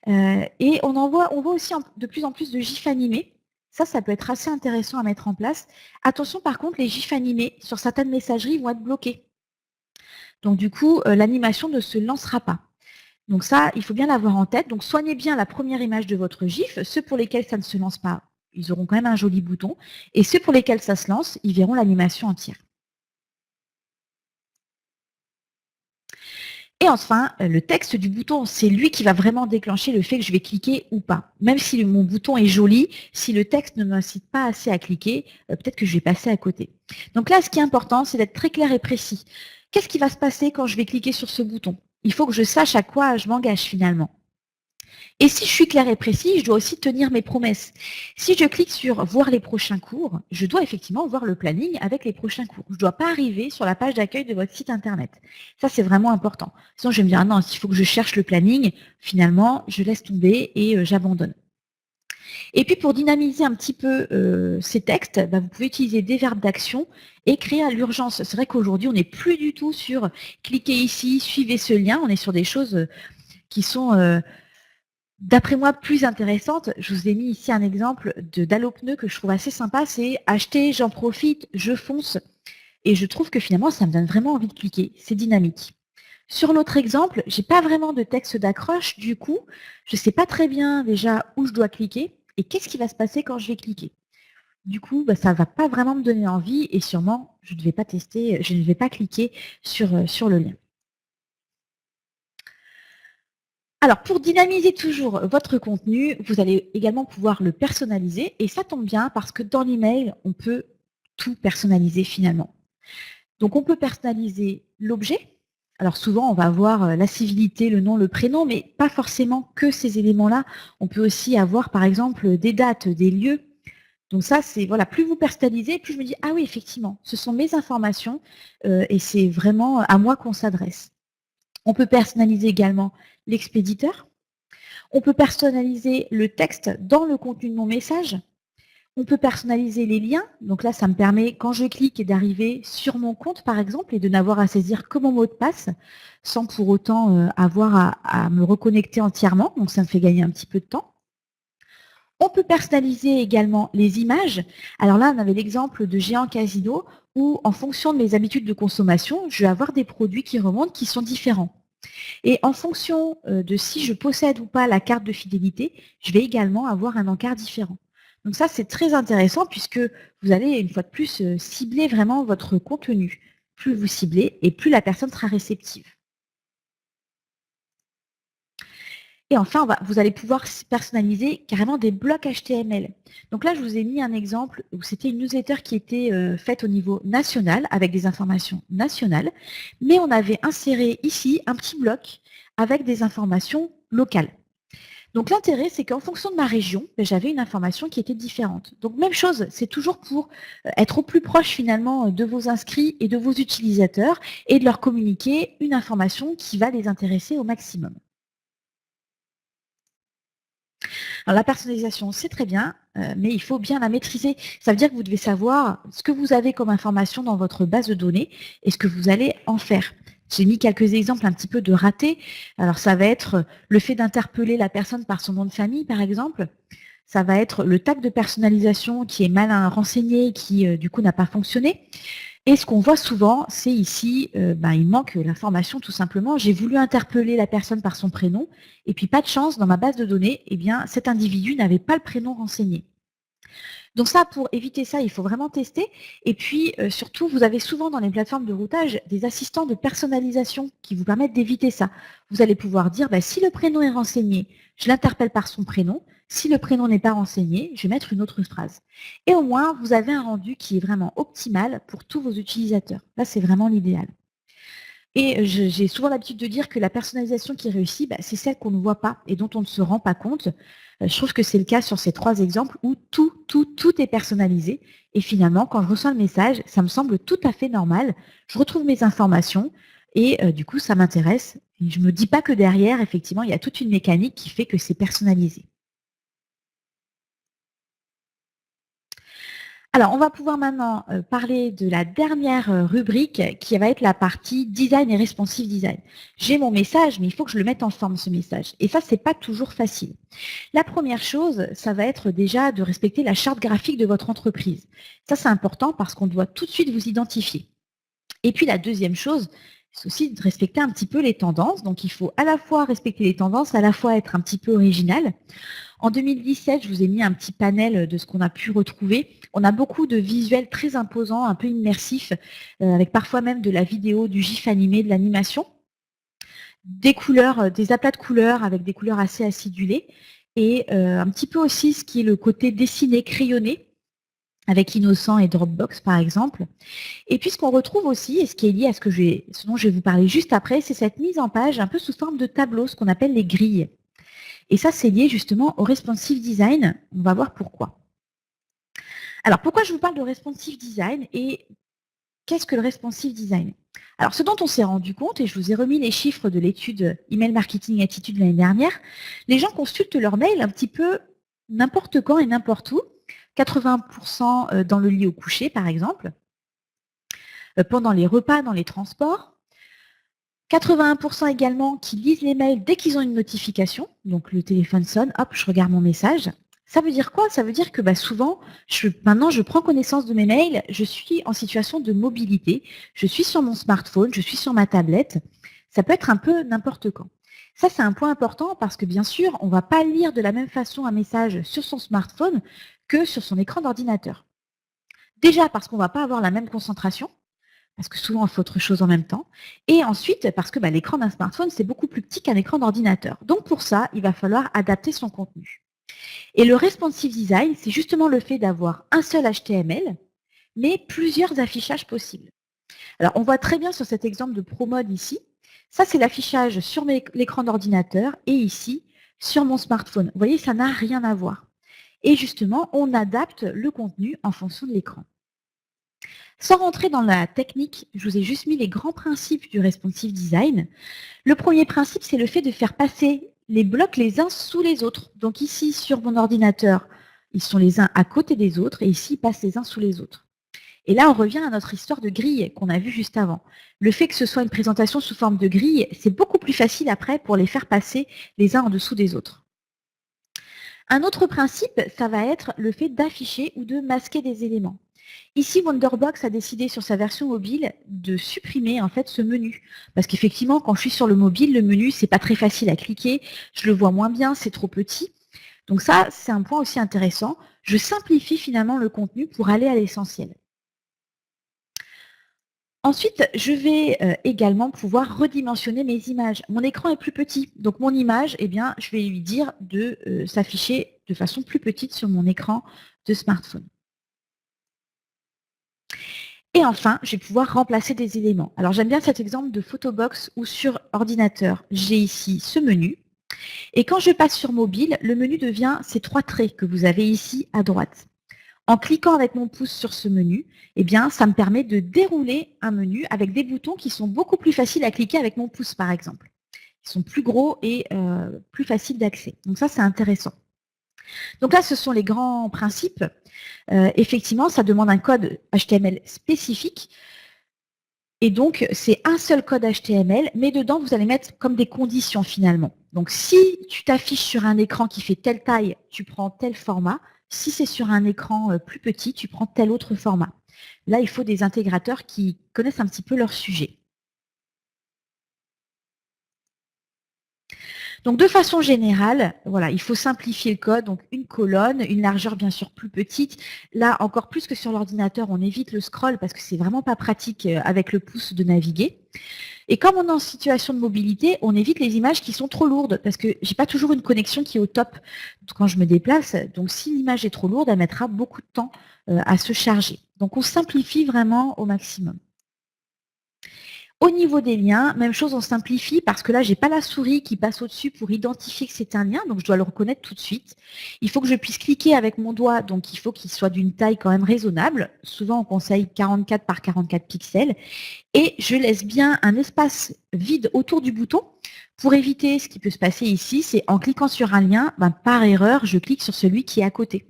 Et on voit aussi de plus en plus de gifs animés. Ça peut être assez intéressant à mettre en place. Attention, par contre, les gifs animés sur certaines messageries vont être bloqués. Donc, du coup, l'animation ne se lancera pas. Donc ça, il faut bien l'avoir en tête. Donc soignez bien la première image de votre GIF. Ceux pour lesquels ça ne se lance pas, ils auront quand même un joli bouton. Et ceux pour lesquels ça se lance, ils verront l'animation entière. Et enfin, le texte du bouton, c'est lui qui va vraiment déclencher le fait que je vais cliquer ou pas. Même si mon bouton est joli, si le texte ne m'incite pas assez à cliquer, peut-être que je vais passer à côté. Donc là, ce qui est important, c'est d'être très clair et précis. Qu'est-ce qui va se passer quand je vais cliquer sur ce bouton? Il faut que je sache à quoi je m'engage finalement. Et si je suis claire et précis, je dois aussi tenir mes promesses. Si je clique sur voir les prochains cours, je dois effectivement voir le planning avec les prochains cours. Je ne dois pas arriver sur la page d'accueil de votre site internet. Ça, c'est vraiment important. Sinon, je vais me dire, ah non, s'il faut que je cherche le planning, finalement, je laisse tomber et j'abandonne. Et puis, pour dynamiser un petit peu ces textes, vous pouvez utiliser des verbes d'action et créer à l'urgence. C'est vrai qu'aujourd'hui, on n'est plus du tout sur cliquez ici, suivez ce lien. On est sur des choses qui sont d'après moi, plus intéressante, je vous ai mis ici un exemple d'allopneu que je trouve assez sympa, c'est acheter, j'en profite, je fonce. Et je trouve que finalement, ça me donne vraiment envie de cliquer. C'est dynamique. Sur l'autre exemple, j'ai pas vraiment de texte d'accroche, du coup, je sais pas très bien déjà où je dois cliquer et qu'est-ce qui va se passer quand je vais cliquer. Du coup, bah, ça va pas vraiment me donner envie et sûrement, je ne vais pas tester, je ne vais pas cliquer sur le lien. Alors, pour dynamiser toujours votre contenu, vous allez également pouvoir le personnaliser et ça tombe bien parce que dans l'email, on peut tout personnaliser finalement. Donc, on peut personnaliser l'objet. Alors, souvent, on va avoir la civilité, le nom, le prénom, mais pas forcément que ces éléments-là. On peut aussi avoir, par exemple, des dates, des lieux. Donc ça, c'est, voilà, plus vous personnalisez, plus je me dis, ah oui, effectivement, ce sont mes informations et c'est vraiment à moi qu'on s'adresse. On peut personnaliser également l'expéditeur. On peut personnaliser le texte dans le contenu de mon message. On peut personnaliser les liens. Donc là, ça me permet, quand je clique, d'arriver sur mon compte, par exemple, et de n'avoir à saisir que mon mot de passe, sans pour autant avoir à me reconnecter entièrement. Donc ça me fait gagner un petit peu de temps. On peut personnaliser également les images. Alors là, on avait l'exemple de Géant Casino, où en fonction de mes habitudes de consommation, je vais avoir des produits qui remontent qui sont différents. Et en fonction de si je possède ou pas la carte de fidélité, je vais également avoir un encart différent. Donc ça, c'est très intéressant puisque vous allez, une fois de plus, cibler vraiment votre contenu. Plus vous ciblez et plus la personne sera réceptive. Et enfin, vous allez pouvoir personnaliser carrément des blocs HTML. Donc là, je vous ai mis un exemple où c'était une newsletter qui était faite au niveau national, avec des informations nationales, mais on avait inséré ici un petit bloc avec des informations locales. Donc l'intérêt, c'est qu'en fonction de ma région, j'avais une information qui était différente. Donc même chose, c'est toujours pour être au plus proche finalement de vos inscrits et de vos utilisateurs et de leur communiquer une information qui va les intéresser au maximum. Alors, la personnalisation, c'est très bien, mais il faut bien la maîtriser. Ça veut dire que vous devez savoir ce que vous avez comme information dans votre base de données et ce que vous allez en faire. J'ai mis quelques exemples un petit peu de ratés. Alors, ça va être le fait d'interpeller la personne par son nom de famille, par exemple. Ça va être le tag de personnalisation qui est mal renseigné, qui du coup n'a pas fonctionné. Et ce qu'on voit souvent, c'est ici, il manque l'information tout simplement. J'ai voulu interpeller la personne par son prénom, et puis pas de chance, dans ma base de données, eh bien, cet individu n'avait pas le prénom renseigné. Donc ça, pour éviter ça, il faut vraiment tester. Et puis, surtout, vous avez souvent dans les plateformes de routage des assistants de personnalisation qui vous permettent d'éviter ça. Vous allez pouvoir dire, si le prénom est renseigné, je l'interpelle par son prénom. Si le prénom n'est pas renseigné, je vais mettre une autre phrase. Et au moins, vous avez un rendu qui est vraiment optimal pour tous vos utilisateurs. Là, c'est vraiment l'idéal. Et j'ai souvent l'habitude de dire que la personnalisation qui réussit, c'est celle qu'on ne voit pas et dont on ne se rend pas compte. Je trouve que c'est le cas sur ces 3 exemples où tout est personnalisé. Et finalement, quand je reçois le message, ça me semble tout à fait normal. Je retrouve mes informations et du coup, ça m'intéresse. Et je ne me dis pas que derrière, effectivement, il y a toute une mécanique qui fait que c'est personnalisé. Alors, on va pouvoir maintenant parler de la dernière rubrique qui va être la partie design et responsive design. J'ai mon message, mais il faut que je le mette en forme, ce message. Et ça, c'est pas toujours facile. La première chose, ça va être déjà de respecter la charte graphique de votre entreprise. Ça, c'est important parce qu'on doit tout de suite vous identifier. Et puis, la deuxième chose, c'est aussi de respecter un petit peu les tendances. Donc, il faut à la fois respecter les tendances, à la fois être un petit peu original. En 2017, je vous ai mis un petit panel de ce qu'on a pu retrouver. On a beaucoup de visuels très imposants, un peu immersifs, avec parfois même de la vidéo, du GIF animé, de l'animation. Des couleurs, des aplats de couleurs avec des couleurs assez acidulées. Et un petit peu aussi ce qui est le côté dessiné, crayonné, avec Innocent et Dropbox par exemple. Et puis ce qu'on retrouve aussi, et ce qui est lié à ce dont je vais vous parler juste après, c'est cette mise en page un peu sous forme de tableau, ce qu'on appelle les grilles. Et ça, c'est lié justement au responsive design. On va voir pourquoi. Alors, pourquoi je vous parle de responsive design et qu'est-ce que le responsive design? Alors, ce dont on s'est rendu compte, et je vous ai remis les chiffres de l'étude Email Marketing Attitude l'année dernière, les gens consultent leur mail un petit peu n'importe quand et n'importe où, 80% dans le lit au coucher, par exemple, pendant les repas, dans les transports, 81% également qui lisent les mails dès qu'ils ont une notification. Donc le téléphone sonne, hop, je regarde mon message. Ça veut dire quoi? Ça veut dire que souvent, maintenant, je prends connaissance de mes mails, je suis en situation de mobilité, je suis sur mon smartphone, je suis sur ma tablette. Ça peut être un peu n'importe quand. Ça, c'est un point important parce que bien sûr, on ne va pas lire de la même façon un message sur son smartphone que sur son écran d'ordinateur. Déjà parce qu'on ne va pas avoir la même concentration, parce que souvent on fait autre chose en même temps, et ensuite parce que l'écran d'un smartphone, c'est beaucoup plus petit qu'un écran d'ordinateur. Donc pour ça, il va falloir adapter son contenu. Et le responsive design, c'est justement le fait d'avoir un seul HTML, mais plusieurs affichages possibles. Alors, on voit très bien sur cet exemple de ProMode ici, ça c'est l'affichage sur l'écran d'ordinateur et ici sur mon smartphone. Vous voyez, ça n'a rien à voir. Et justement, on adapte le contenu en fonction de l'écran. Sans rentrer dans la technique, je vous ai juste mis les grands principes du responsive design. Le premier principe, c'est le fait de faire passer les blocs les uns sous les autres. Donc ici, sur mon ordinateur, ils sont les uns à côté des autres et ici, ils passent les uns sous les autres. Et là, on revient à notre histoire de grille qu'on a vue juste avant. Le fait que ce soit une présentation sous forme de grille, c'est beaucoup plus facile après pour les faire passer les uns en dessous des autres. Un autre principe, ça va être le fait d'afficher ou de masquer des éléments. Ici, Wonderbox a décidé sur sa version mobile de supprimer en fait ce menu. Parce qu'effectivement, quand je suis sur le mobile, le menu, c'est pas très facile à cliquer, je le vois moins bien, c'est trop petit. Donc ça, c'est un point aussi intéressant. Je simplifie finalement le contenu pour aller à l'essentiel. Ensuite, je vais également pouvoir redimensionner mes images. Mon écran est plus petit, donc mon image, je vais lui dire de s'afficher de façon plus petite sur mon écran de smartphone. Et enfin, je vais pouvoir remplacer des éléments. Alors, j'aime bien cet exemple de Photobox où sur ordinateur, j'ai ici ce menu. Et quand je passe sur mobile, le menu devient ces trois traits que vous avez ici à droite. En cliquant avec mon pouce sur ce menu, ça me permet de dérouler un menu avec des boutons qui sont beaucoup plus faciles à cliquer avec mon pouce, par exemple. Ils sont plus gros et plus faciles d'accès. Donc ça, c'est intéressant. Donc là, ce sont les grands principes. Effectivement, ça demande un code HTML spécifique. Et donc, c'est un seul code HTML, mais dedans, vous allez mettre comme des conditions finalement. Donc, si tu t'affiches sur un écran qui fait telle taille, tu prends tel format. Si c'est sur un écran plus petit, tu prends tel autre format. Là, il faut des intégrateurs qui connaissent un petit peu leur sujet. Donc, de façon générale, voilà, il faut simplifier le code. Donc, une colonne, une largeur bien sûr plus petite. Là, encore plus que sur l'ordinateur, on évite le scroll parce que c'est vraiment pas pratique avec le pouce de naviguer. Et comme on est en situation de mobilité, on évite les images qui sont trop lourdes parce que j'ai pas toujours une connexion qui est au top quand je me déplace. Donc, si l'image est trop lourde, elle mettra beaucoup de temps à se charger. Donc, on simplifie vraiment au maximum. Au niveau des liens, même chose, on simplifie parce que là, j'ai pas la souris qui passe au-dessus pour identifier que c'est un lien, donc je dois le reconnaître tout de suite. Il faut que je puisse cliquer avec mon doigt, donc il faut qu'il soit d'une taille quand même raisonnable. Souvent, on conseille 44 par 44 pixels. Et je laisse bien un espace vide autour du bouton pour éviter ce qui peut se passer ici, c'est en cliquant sur un lien, par erreur, je clique sur celui qui est à côté.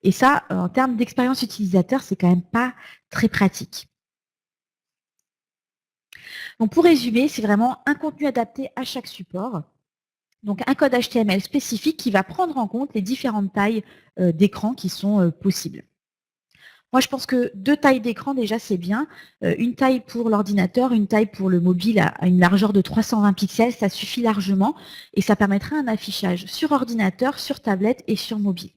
Et ça, en termes d'expérience utilisateur, c'est quand même pas très pratique. Donc pour résumer, c'est vraiment un contenu adapté à chaque support. Donc un code HTML spécifique qui va prendre en compte les différentes tailles d'écran qui sont possibles. Moi, je pense que 2 tailles d'écran, déjà, c'est bien. Une taille pour l'ordinateur, une taille pour le mobile à une largeur de 320 pixels, ça suffit largement et ça permettra un affichage sur ordinateur, sur tablette et sur mobile.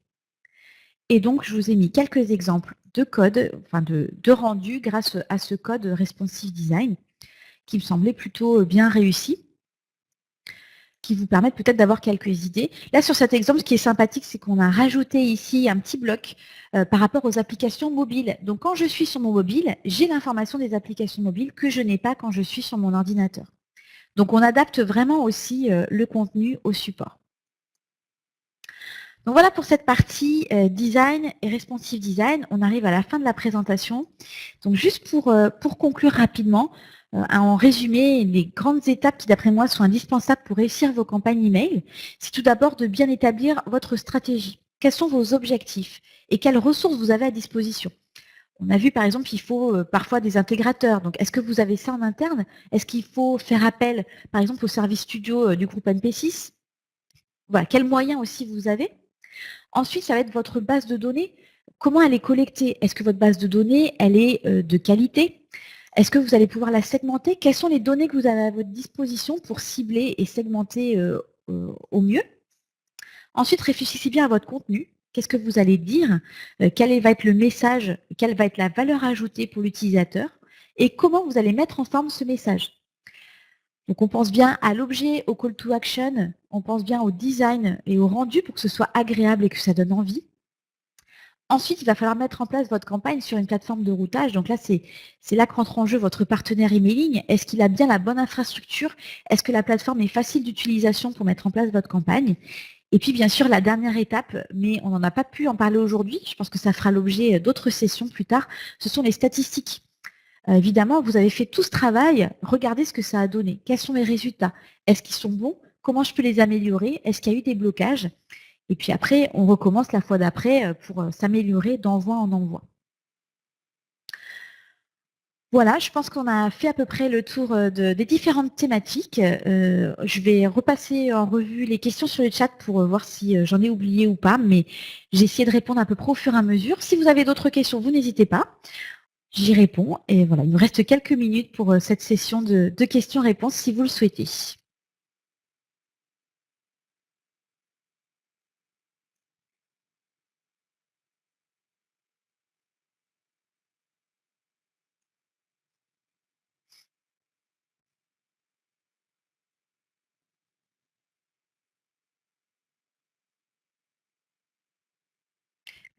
Et donc, je vous ai mis quelques exemples de code, de rendu grâce à ce code responsive design qui me semblait plutôt bien réussi, qui vous permettent peut-être d'avoir quelques idées. Là, sur cet exemple, ce qui est sympathique, c'est qu'on a rajouté ici un petit bloc par rapport aux applications mobiles. Donc, quand je suis sur mon mobile, j'ai l'information des applications mobiles que je n'ai pas quand je suis sur mon ordinateur. Donc, on adapte vraiment aussi le contenu au support. Donc, voilà pour cette partie design et responsive design. On arrive à la fin de la présentation. Donc, juste pour conclure rapidement, en résumé, les grandes étapes qui, d'après moi, sont indispensables pour réussir vos campagnes email, c'est tout d'abord de bien établir votre stratégie. Quels sont vos objectifs et quelles ressources vous avez à disposition? On a vu par exemple qu'il faut parfois des intégrateurs. Donc est-ce que vous avez ça en interne? Est-ce qu'il faut faire appel par exemple au service studio du groupe NP6? Voilà, quels moyens aussi vous avez? Ensuite, ça va être votre base de données. Comment elle est collectée? Est-ce que votre base de données, elle est de qualité? Est-ce que vous allez pouvoir la segmenter? Quelles sont les données que vous avez à votre disposition pour cibler et segmenter au mieux? Ensuite, réfléchissez bien à votre contenu. Qu'est-ce que vous allez dire? Quel va être le message? Quelle va être la valeur ajoutée pour l'utilisateur? Et comment vous allez mettre en forme ce message? Donc, on pense bien à l'objet, au call to action, on pense bien au design et au rendu pour que ce soit agréable et que ça donne envie. Ensuite, il va falloir mettre en place votre campagne sur une plateforme de routage. Donc là, c'est là qu'entre en jeu votre partenaire emailing. Est-ce qu'il a bien la bonne infrastructure? Est-ce que la plateforme est facile d'utilisation pour mettre en place votre campagne? Et puis, bien sûr, la dernière étape, mais on n'en a pas pu en parler aujourd'hui, je pense que ça fera l'objet d'autres sessions plus tard, ce sont les statistiques. Évidemment, vous avez fait tout ce travail, regardez ce que ça a donné. Quels sont les résultats? Est-ce qu'ils sont bons? Comment je peux les améliorer? Est-ce qu'il y a eu des blocages? Et puis après, on recommence la fois d'après pour s'améliorer d'envoi en envoi. Voilà, je pense qu'on a fait à peu près le tour des différentes thématiques. Je vais repasser en revue les questions sur le chat pour voir si j'en ai oublié ou pas, mais j'ai essayé de répondre à peu près au fur et à mesure. Si vous avez d'autres questions, vous n'hésitez pas. J'y réponds. Et voilà, il nous reste quelques minutes pour cette session de questions-réponses si vous le souhaitez.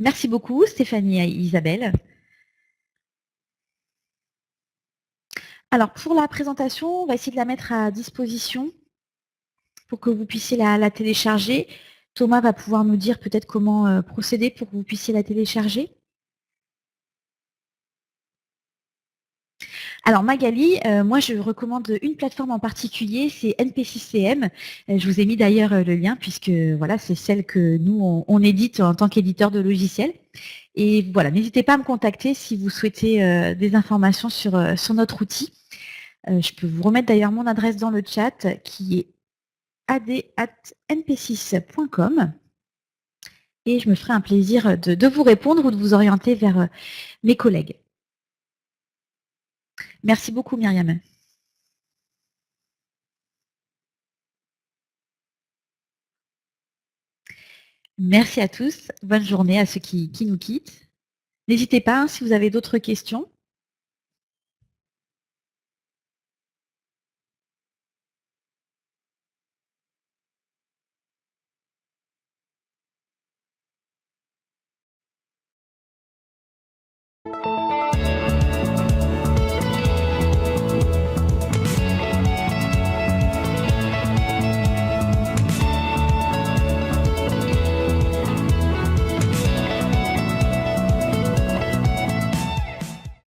Merci beaucoup, Stéphanie et Isabelle. Alors, pour la présentation, on va essayer de la mettre à disposition pour que vous puissiez la télécharger. Thomas va pouvoir nous dire peut-être comment procéder pour que vous puissiez la télécharger. Alors Magali, moi je recommande une plateforme en particulier, c'est NP6CM. Je vous ai mis d'ailleurs le lien puisque voilà, c'est celle que nous on édite en tant qu'éditeur de logiciels. Et voilà, n'hésitez pas à me contacter si vous souhaitez des informations sur notre outil. Je peux vous remettre d'ailleurs mon adresse dans le chat qui est ad@np6.com. Et je me ferai un plaisir de vous répondre ou de vous orienter vers mes collègues. Merci beaucoup Myriam. Merci à tous. Bonne journée à ceux qui nous quittent. N'hésitez pas hein, si vous avez d'autres questions.